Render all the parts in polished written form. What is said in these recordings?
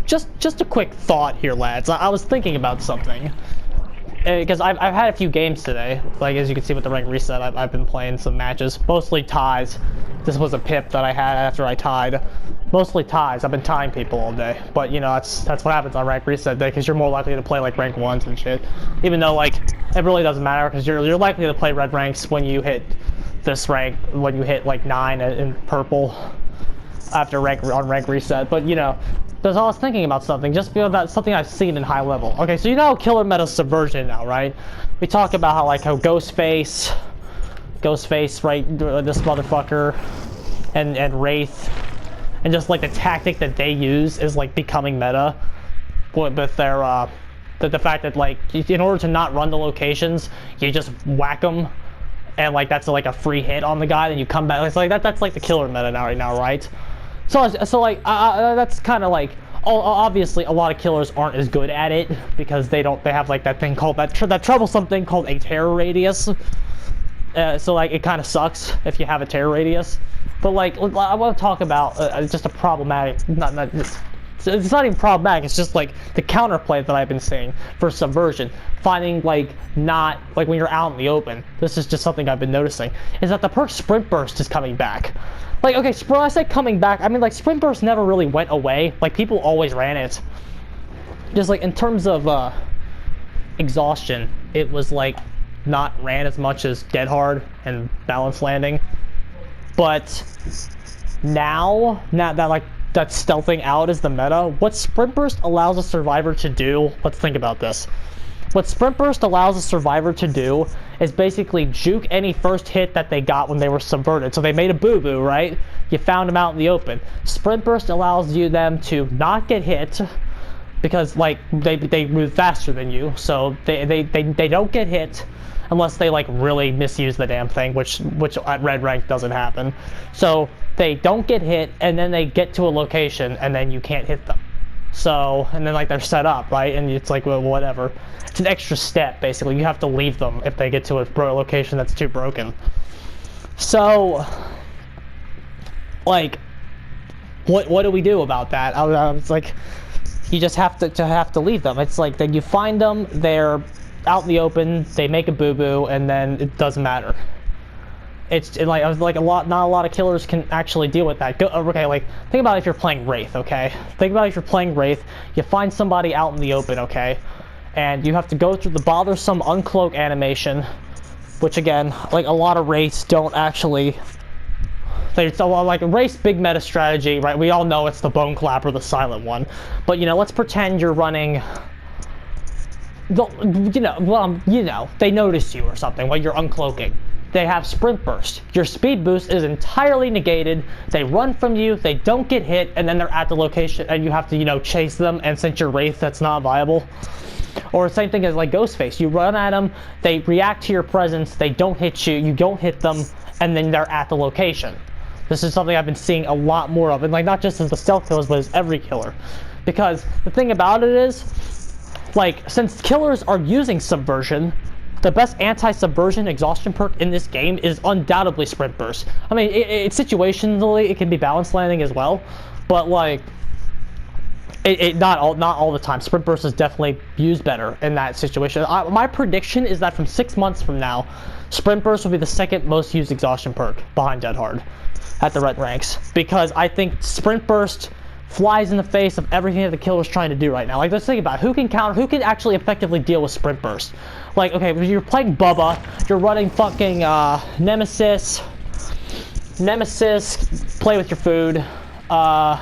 Just a quick thought here, lads. I was thinking about something. Because I've had a few games today. Like, as you can see with the rank reset, I've been playing some matches. Mostly ties. This was a pip that I had after I tied. Mostly ties. I've been tying people all day. But, you know, that's what happens on rank reset day, because you're more likely to play, like, rank 1s and shit. Even though, like, it really doesn't matter, because you're likely to play red ranks when you hit this rank, when you hit, like, 9 in purple after on rank reset. But, you know, because I was thinking about something, just about something I've seen in high level. Okay, so you know killer meta subversion now, right? We talk about how Ghostface, right, this motherfucker, and Wraith, and just like the tactic that they use is like becoming meta, with their the fact that like in order to not run the locations, you just whack them, and like that's like a free hit on the guy, then you come back. It's like that's like the killer meta now, right? So like that's kind of like, obviously a lot of killers aren't as good at it because they have like that thing called that troublesome thing called a terror radius. So like it kind of sucks if you have a terror radius. But like I want to talk about just a problematic, it's not even problematic. It's just like the counterplay that I've been seeing for subversion. Finding like not like when you're out in the open. This is just something I've been noticing, is that the perk Sprint Burst is coming back. Like, okay, when I say coming back, I mean, like, Sprint Burst never really went away. Like, people always ran it. Just, like, in terms of, exhaustion, it was, like, not ran as much as Dead Hard and Balance Landing. But now that, like, that stealthing out is the meta, what Sprint Burst allows a survivor to do, let's think about this. What Sprint Burst allows a survivor to do is basically juke any first hit that they got when they were subverted. So they made a boo-boo, right? You found them out in the open. Sprint Burst allows them to not get hit because, like, they move faster than you. So they don't get hit unless they, like, really misuse the damn thing, which at red rank doesn't happen. So they don't get hit, and then they get to a location, and then you can't hit them. So, and then like they're set up, right? And it's like, well, whatever. It's an extra step, basically. You have to leave them if they get to a location that's too broken. So, like, what do we do about that? I was like, you just have to leave them. It's like, then you find them, they're out in the open, they make a boo-boo, and then it doesn't matter. It's like not a lot of killers can actually deal with that. Okay, like think about if you're playing Wraith, okay? Think about if you're playing Wraith, you find somebody out in the open, okay? And you have to go through the bothersome uncloak animation, which again, like a lot of Wraiths don't actually. It's like Wraith's big meta strategy, right? We all know it's the Bone Clapper, the silent one. But you know, let's pretend you're running. You know, they notice you or something while you're uncloaking. They have Sprint Burst. Your speed boost is entirely negated. They run from you, they don't get hit, and then they're at the location, and you have to, you know, chase them, and since you're Wraith, that's not viable. Or same thing as like Ghostface. You run at them, they react to your presence, they don't hit you, you don't hit them, and then they're at the location. This is something I've been seeing a lot more of, and like not just as the stealth killers, but as every killer. Because the thing about it is, like, since killers are using subversion, the best anti-subversion exhaustion perk in this game is undoubtedly Sprint Burst. I mean, situationally, it can be Balance Landing as well, but like, not all the time. Sprint Burst is definitely used better in that situation. My prediction is that from 6 months from now, Sprint Burst will be the second most used exhaustion perk behind Dead Hard at the red ranks, because I think Sprint Burst flies in the face of everything that the killer's trying to do right now. Like, let's think about it. Who can actually effectively deal with Sprint Burst? Like, okay, if you're playing Bubba, you're running fucking Nemesis, play with your food. I'm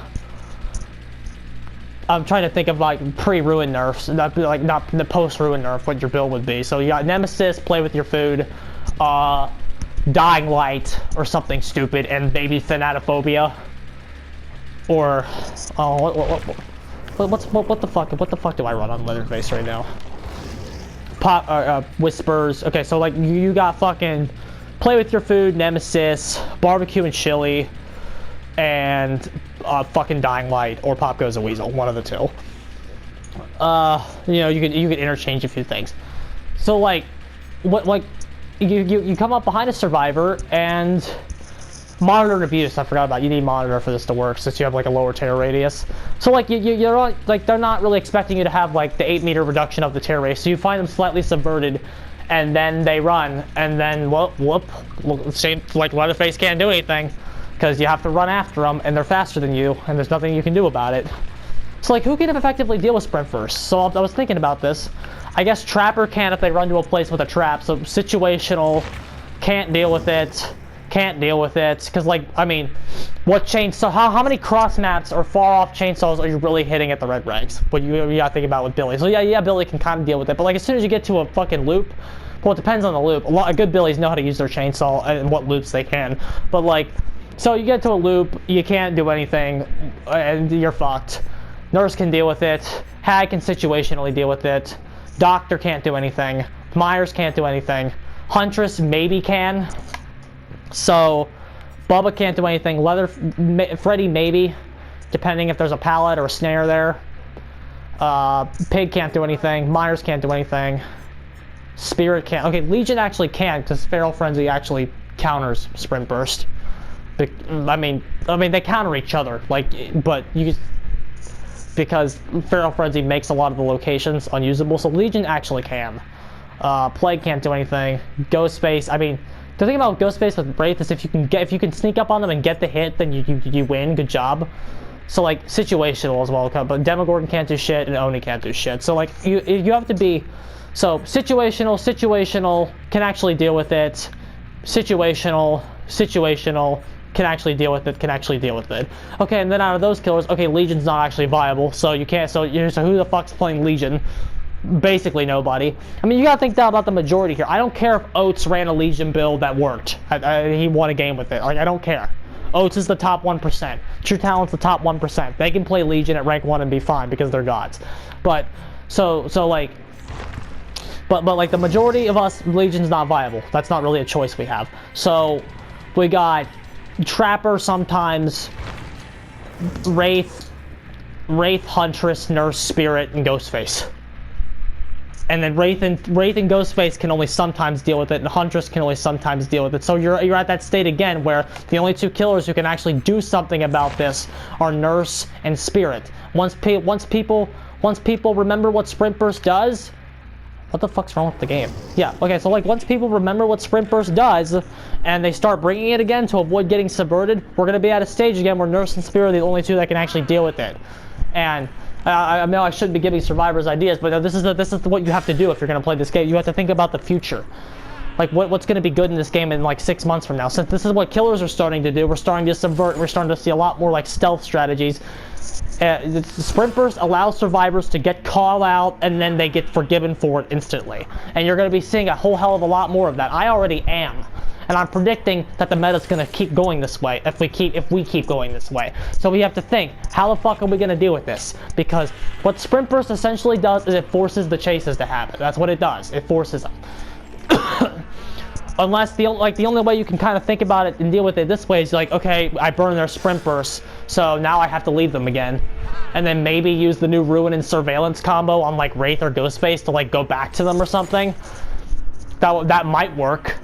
trying to think of like pre-ruin nerfs, not the post-ruin nerf, what your build would be. So you got Nemesis, play with your food, Dying Light, or something stupid, and maybe Thanatophobia. Or, what the fuck do I run on Leatherface right now? Whispers. Okay, so like you got fucking play with your food, Nemesis, barbecue and chili, and fucking Dying Light, or Pop Goes a Weasel, one of the two. You know, you could interchange a few things. So like, you come up behind a survivor and Monitor and abuse, I forgot about. You need monitor for this to work since you have like a lower tear radius. So like you're not, like they're not really expecting you to have like the 8-meter reduction of the tear radius. So you find them slightly subverted, and then they run, and then whoop, same like Leatherface can't do anything because you have to run after them, and they're faster than you, and there's nothing you can do about it. So like who can effectively deal with sprint burst? So I was thinking about this. I guess Trapper can if they run to a place with a trap. So situational, can't deal with it. Can't deal with it, because like, I mean, what chainsaw, how many cross maps or far off chainsaws are you really hitting at the red rags? But you gotta think about with Billy. So yeah, Billy can kind of deal with it, but like as soon as you get to a fucking loop, well, it depends on the loop. A lot of good Billies know how to use their chainsaw and what loops they can, but like, so you get to a loop, you can't do anything, and you're fucked. Nurse can deal with it, Hag can situationally deal with it, Doctor can't do anything, Myers can't do anything, Huntress maybe can. So, Bubba can't do anything. Freddy maybe, depending if there's a pallet or a snare there. Pig can't do anything. Myers can't do anything. Spirit can't. Okay, Legion actually can, because Feral Frenzy actually counters Sprint Burst. I mean they counter each other. Like, but you because Feral Frenzy makes a lot of the locations unusable. So Legion actually can. Plague can't do anything. Ghostface. I mean. The thing about Ghostface with Wraith is if you can sneak up on them and get the hit, then you win. Good job. So like situational as well, but Demogorgon can't do shit and Oni can't do shit. So like you have to be, so situational can actually deal with it. Situational can actually deal with it. Okay, and then out of those killers, okay, Legion's not actually viable, so you can't. So who the fuck's playing Legion? Basically nobody. I mean, you gotta think about the majority here. I don't care if Oates ran a Legion build that worked. He won a game with it. Like, I don't care. Oates is the top 1%. True Talent's the top 1%. They can play Legion at rank 1 and be fine because they're gods. But like the majority of us, Legion's not viable. That's not really a choice we have. So we got Trapper sometimes, Wraith, Huntress, Nurse, Spirit, and Ghostface. And then Wraith and Ghostface can only sometimes deal with it, and Huntress can only sometimes deal with it. So you're at that state again where the only two killers who can actually do something about this are Nurse and Spirit. Once people remember what Sprint Burst does, what the fuck's wrong with the game? Yeah, okay, so like once people remember what Sprint Burst does, and they start bringing it again to avoid getting subverted, we're gonna be at a stage again where Nurse and Spirit are the only two that can actually deal with it. And I know I shouldn't be giving survivors ideas, but this is what you have to do if you're going to play this game. You have to think about the future. Like, what's going to be good in this game in, like, 6 months from now. Since this is what killers are starting to do, we're starting to subvert, we're starting to see a lot more, like, stealth strategies. Sprint Burst allows survivors to get called out, and then they get forgiven for it instantly. And you're going to be seeing a whole hell of a lot more of that. I already am. And I'm predicting that the meta's gonna keep going this way if we keep going this way. So we have to think, how the fuck are we gonna deal with this? Because what Sprint Burst essentially does is it forces the chases to happen. That's what it does. It forces them. Unless the only way you can kind of think about it and deal with it this way is like, okay, I burn their Sprint Burst, so now I have to leave them again. And then maybe use the new Ruin and Surveillance combo on like Wraith or Ghostface to like go back to them or something. That might work.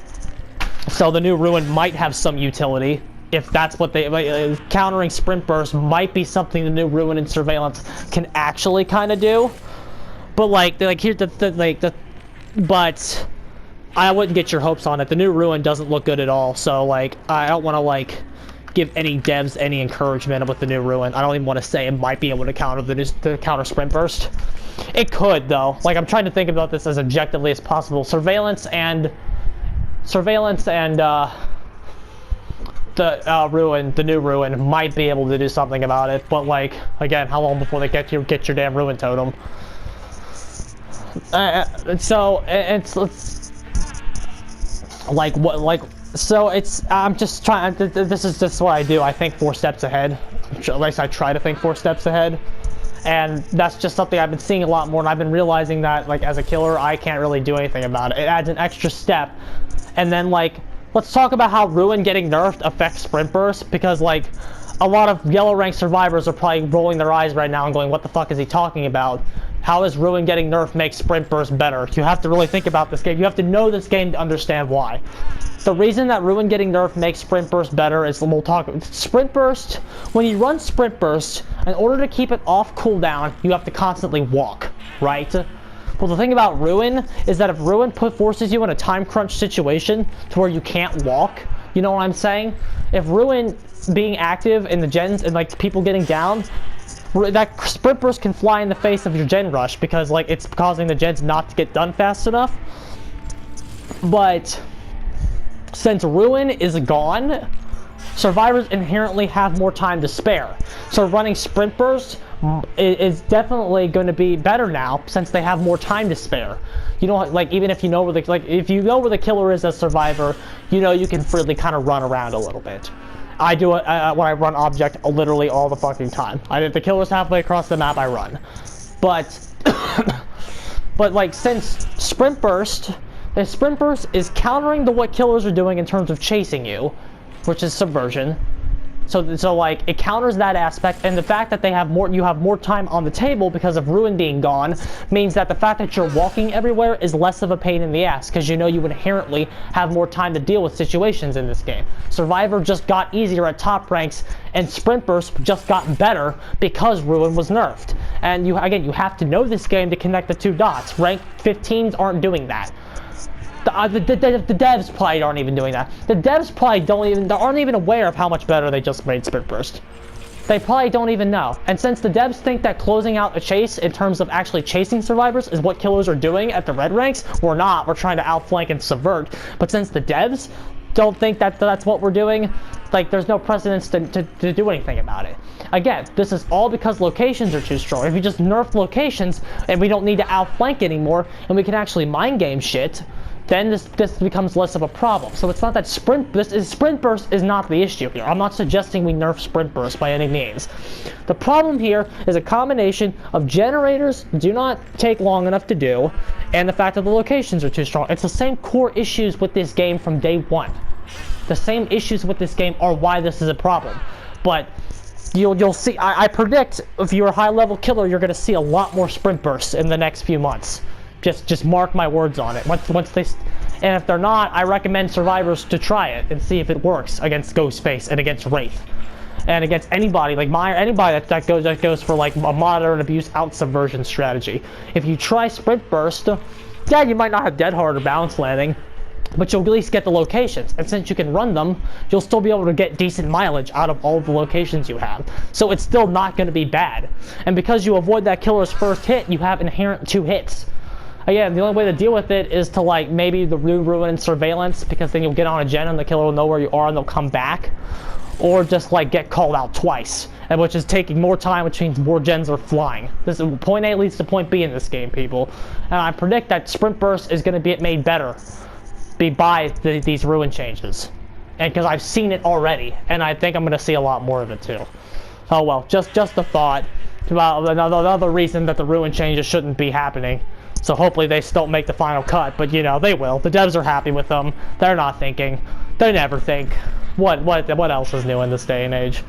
So the new Ruin might have some utility, if that's what they countering Sprint Burst might be something the new Ruin and Surveillance can actually kind of do. But but I wouldn't get your hopes on it. The new Ruin doesn't look good at all. So like I don't want to like give any devs any encouragement with the new Ruin. I don't even want to say it might be able to counter Sprint Burst. It could though. Like I'm trying to think about this as objectively as possible. Surveillance and the new Ruin might be able to do something about it, but like again, how long before they get your damn Ruin totem? So it's like what like so it's I'm just trying. This is just what I do. I think 4 steps ahead. At least I try to think 4 steps ahead. And that's just something I've been seeing a lot more, and I've been realizing that, like, as a killer, I can't really do anything about it. It adds an extra step. And then, like, let's talk about how Ruin getting nerfed affects Sprint Burst, because, like, a lot of yellow rank survivors are probably rolling their eyes right now and going, what the fuck is he talking about? How is Ruin getting nerfed make Sprint Burst better? You have to really think about this game. You have to know this game to understand why. The reason that Ruin getting nerfed makes Sprint Burst better is, we'll talk, Sprint Burst, when you run Sprint Burst, in order to keep it off cooldown, you have to constantly walk, right? Well, the thing about Ruin is that if Ruin forces you in a time crunch situation to where you can't walk, you know what I'm saying? If Ruin being active in the gens and like people getting down, that Sprint Burst can fly in the face of your gen rush because like it's causing the gens not to get done fast enough. But since Ruin is gone, survivors inherently have more time to spare. So running Sprint Burst is definitely going to be better now since they have more time to spare. You know, like even if you know where the if you know where the killer is as survivor, you know you can freely kind of run around a little bit. I do it when I run object literally all the fucking time. If the killer's halfway across the map, I run. But but like since Sprint Burst, the Sprint Burst is countering what killers are doing in terms of chasing you, which is subversion. So like it counters that aspect, and the fact that you have more time on the table because of Ruin being gone means that the fact that you're walking everywhere is less of a pain in the ass because you know you inherently have more time to deal with situations in this game. Survivor just got easier at top ranks, and Sprint Burst just got better because Ruin was nerfed. And you have to know this game to connect the two dots. Rank 15s aren't doing that. The devs probably aren't even doing that. The devs probably aren't even aware of how much better they just made Sprint Burst. They probably don't even know. And since the devs think that closing out a chase in terms of actually chasing survivors is what killers are doing at the red ranks, we're not. We're trying to outflank and subvert. But since the devs don't think that that's what we're doing, like there's no precedence to do anything about it. Again, this is all because locations are too strong. If you just nerf locations and we don't need to outflank anymore and we can actually mind game shit, then this becomes less of a problem. So it's not that Sprint Burst is not the issue here. I'm not suggesting we nerf Sprint Burst by any means. The problem here is a combination of generators do not take long enough to do, and the fact that the locations are too strong. It's the same core issues with this game from day one. The same issues with this game are why this is a problem. But you'll see, I predict if you're a high-level killer, you're going to see a lot more Sprint Bursts in the next few months. Just mark my words on it. And if they're not, I recommend survivors to try it and see if it works against Ghostface and against Wraith, and against anybody like anybody that goes for like a modern abuse out subversion strategy. If you try Sprint Burst, yeah, you might not have Dead Hard or Balance Landing, but you'll at least get the locations. And since you can run them, you'll still be able to get decent mileage out of all the locations you have. So it's still not going to be bad. And because you avoid that killer's first hit, you have inherent 2 hits. Again, the only way to deal with it is to like maybe the Ruin surveillance, because then you'll get on a gen and the killer will know where you are and they'll come back, or just like get called out twice, and which is taking more time, which means more gens are flying. This is point A leads to point B in this game, people, and I predict that Sprint Burst is going to be made better by these Ruin changes, and because I've seen it already, and I think I'm going to see a lot more of it too. Oh well, just a thought about another reason that the Ruin changes shouldn't be happening. So hopefully they still make the final cut, but you know, they will. The devs are happy with them. They're not thinking. They never think. What else is new in this day and age?